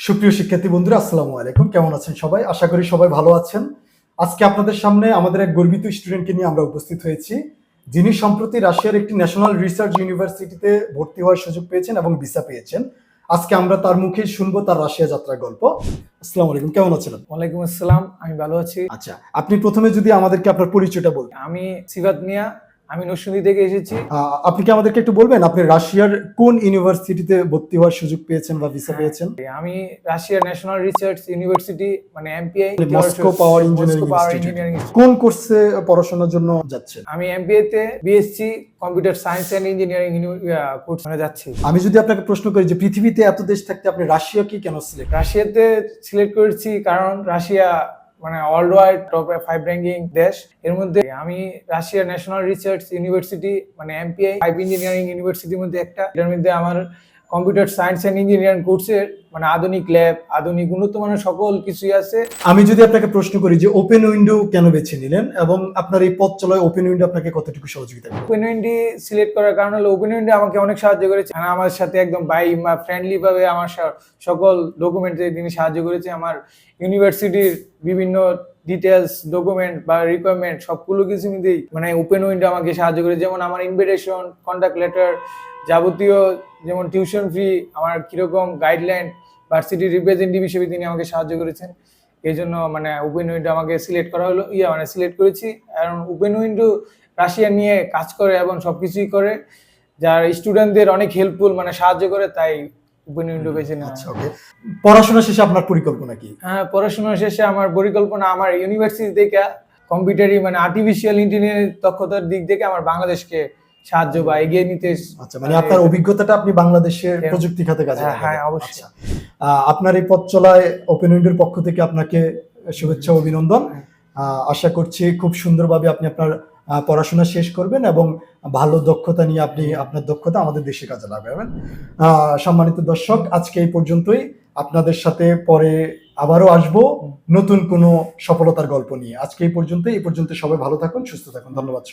সুপ্রিয় শিক্ষার্থী বন্ধুরা, আসসালামু আলাইকুম। কেমন আছেন সবাই? আশা করি সবাই ভালো আছেন। আজকে আপনাদের সামনে আমাদের এক গর্বিত স্টুডেন্টকে নিয়ে আমরা উপস্থিত হয়েছি, যিনি সম্প্রতি রাশিয়ার একটি ন্যাশনাল রিসার্চ ইউনিভার্সিটিতে ভর্তি হওয়ার সুযোগ পেয়েছেন এবং ভিসা পেয়েছেন। আজকে আমরা তার মুখে শুনবো তার রাশিয়া যাত্রার গল্প। আসসালামু আলাইকুম, কেমন আছেন? ওয়ালাইকুম আসসালাম, আমি ভালো আছি। আচ্ছা, আপনি প্রথমে যদি আমাদেরকে আপনার পরিচয়টা বলতেন। আমি সিফাত মিয়া, আমি নরসিংদী থেকে এসেছি। আপনি কি আমাদেরকে একটু বলবেন আপনি রাশিয়ার কোন ইউনিভার্সিটিতে ভর্তি হওয়ার সুযোগ পেয়েছেন বা ভিসা পেয়েছেন? আমি রাশিয়ার ন্যাশনাল রিসার্চ ইউনিভার্সিটি মানে MPI, Moscow power engineering institute. কোন কোর্সে পড়াশোনার জন্য যাচ্ছেন? আমি এমবিএ তে BSc computer science and engineering কোর্সে যাচ্ছি। আমি যদি আপনাকে প্রশ্ন করি যে পৃথিবীতে এত দেশ থাকতে আপনি রাশিয়াকে কেন সিলেক্ট? রাশিয়াতে সিলেক্ট করেছি কারণ রাশিয়া মানে ওয়ার্ল্ড ওয়াইড টপ 5 র্যাঙ্কিং দেশ। এর মধ্যে আমি রাশিয়ার ন্যাশনাল রিসার্চ ইউনিভার্সিটি মানে এমপিআই 5 ইঞ্জিনিয়ারিং ইউনিভার্সিটির মধ্যে একটা, এর মধ্যে আমার কম্পিউটার সায়েন্স এন্ড ইঞ্জিনিয়ারিং কোর্সের মানে আধুনিক ল্যাব, আধুনিক উন্নত মানের সকল কিছুই আছে। আমি যদি আপনাকে প্রশ্ন করি যে ওপেন উইন্ডো কেন বেছে নিলেন এবং আপনার এই পথ চলায় ওপেন উইন্ডো আপনাকে কতটুকু সহযোগিতা করে? ওপেন উইন্ডো সিলেক্ট করার কারণ হলো ওপেন উইন্ডো আমাকে অনেক সাহায্য করেছে। আমার সাথে একদম ফ্রেন্ডলি ভাবে আমার সকল ডকুমেন্টে তিনি সাহায্য করেছে। আমার ইউনিভার্সিটির বিভিন্ন ডিটেলস, ডকুমেন্ট বা রিকোয়ারমেন্ট সবগুলো কিছু মিলেই মানে ওপেন উইন্ডো আমাকে সাহায্য করে। যেমন আমার ইনভিটেশন, কন্ট্যাক্ট লেটার, যাবতীয় যেমন টিউশন ফি, আমার কিরকম গাইডলাইন, ভার্সিটি রিপ্রেজেন্টেটিভ হিসেবে তিনি আমাকে সাহায্য করেছেন। এই জন্য মানে ওপেন উইন্ডো আমাকে সিলেক্ট করা হলো, সিলেক্ট করেছি। কারণ ওপেন উইন্ডো রাশিয়া নিয়ে কাজ করে এবং সবকিছুই করে, যার স্টুডেন্টদের অনেক হেল্পফুল মানে সাহায্য করে, তাই ওপেন উইন্ডো বেছে নেওয়া। আচ্ছা, ওকে। পড়াশোনা শেষে আপনার পরিকল্পনা কি? হ্যাঁ, পড়াশোনা শেষে আমার পরিকল্পনা আমার ইউনিভার্সিটি থেকে কম্পিউটারি মানে আর্টিফিশিয়াল ইন্টেলিজেন্স দক্ষতার দিক থেকে আমার বাংলাদেশকে সাহায্য বা এগিয়ে নিতে। আচ্ছা, মানে আপনার অভিজ্ঞতাটা আপনি বাংলাদেশের প্রযুক্তি খাতে কাজে লাগাবেন। হ্যাঁ, অবশ্যই। আচ্ছা, আপনার এই পথ চলায় ওপেন উইন্ডোর পক্ষ থেকে আপনাকে শুভেচ্ছা ও অভিনন্দন। আশা করছি খুব সুন্দরভাবে আপনি আপনার পড়াশোনা শেষ করবেন এবং ভালো দক্ষতা নিয়ে আপনি আপনার দক্ষতা আমাদের দেশে কাজে লাগাবেন। সম্মানিত দর্শক, আজকে এই পর্যন্তই। আপনাদের সাথে পরে আবারও আসবো নতুন কোনো সফলতার গল্প নিয়ে। আজকে এই পর্যন্ত সবাই ভালো থাকুন, সুস্থ থাকুন। ধন্যবাদ।